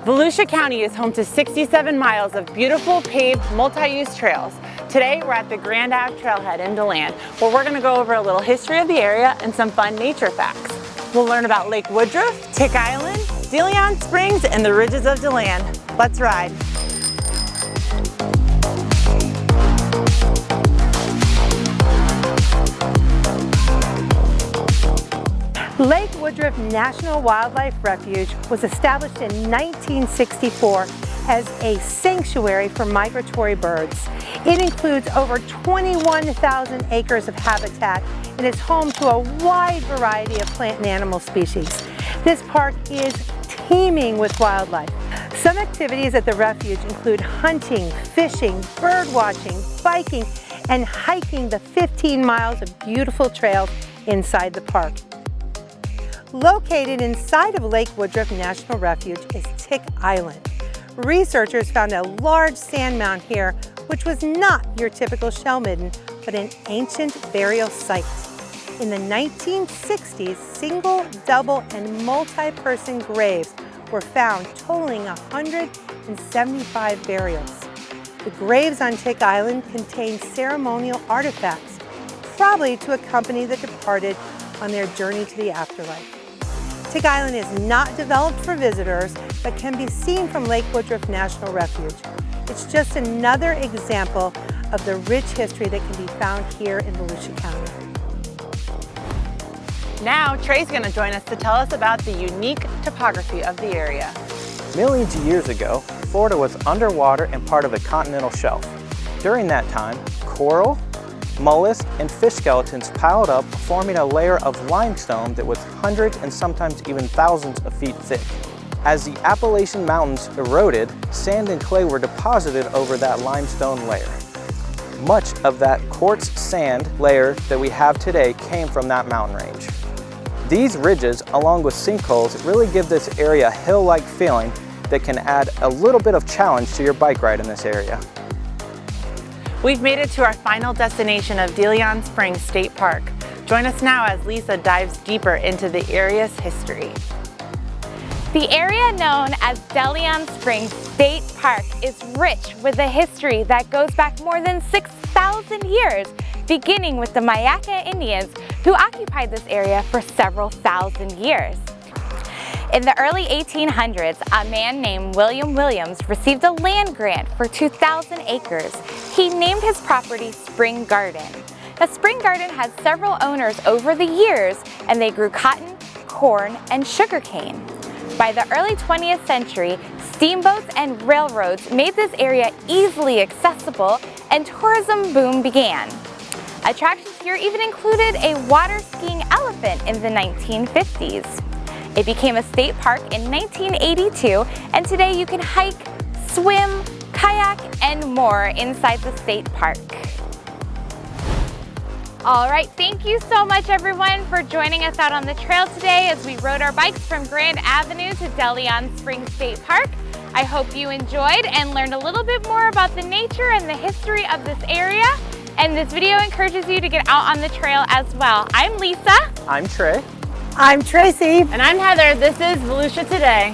Volusia County is home to 67 miles of beautiful paved multi-use trails. Today we're at the Grand Ave Trailhead in DeLand, where we're going to go over a little history of the area and some fun nature facts. We'll learn about Lake Woodruff, Tick Island, DeLeon Springs, and the ridges of DeLand. Let's ride. Lake Woodruff National Wildlife Refuge was established in 1964 as a sanctuary for migratory birds. It includes over 21,000 acres of habitat and is home to a wide variety of plant and animal species. This park is teeming with wildlife. Some activities at the refuge include hunting, fishing, bird watching, biking, and hiking the 15 miles of beautiful trails inside the park. Located inside of Lake Woodruff National Refuge is Tick Island. Researchers found a large sand mound here, which was not your typical shell midden, but an ancient burial site. In the 1960s, single, double, and multi-person graves were found, totaling 175 burials. The graves on Tick Island contain ceremonial artifacts, probably to accompany the departed on their journey to the afterlife. Tick Island is not developed for visitors, but can be seen from Lake Woodruff National Refuge. It's just another example of the rich history that can be found here in Volusia County. Now Trey's going to join us to tell us about the unique topography of the area. Millions of years ago, Florida was underwater and part of the continental shelf. During that time, coral, mollusks, and fish skeletons piled up, forming a layer of limestone that was hundreds and sometimes even thousands of feet thick. As the Appalachian Mountains eroded, sand and clay were deposited over that limestone layer. Much of that quartz sand layer that we have today came from that mountain range. These ridges, along with sinkholes, really give this area a hill-like feeling that can add a little bit of challenge to your bike ride in this area. We've made it to our final destination of DeLeon Springs State Park. Join us now as Lisa dives deeper into the area's history. The area known as DeLeon Springs State Park is rich with a history that goes back more than 6,000 years, beginning with the Mayaka Indians who occupied this area for several thousand years. In the early 1800s, a man named William Williams received a land grant for 2,000 acres. He named his property Spring Garden. The Spring Garden had several owners over the years, and they grew cotton, corn, and sugarcane. By the early 20th century, steamboats and railroads made this area easily accessible, and tourism boom began. Attractions here even included a water skiing elephant in the 1950s. It became a state park in 1982, and today you can hike, swim, kayak, and more inside the state park. All right, thank you so much everyone for joining us out on the trail today as we rode our bikes from Grand Avenue to DeLeon Springs State Park. I hope you enjoyed and learned a little bit more about the nature and the history of this area. And this video encourages you to get out on the trail as well. I'm Lisa. I'm Trey. I'm Tracy. And I'm Heather. This is Volusia Today.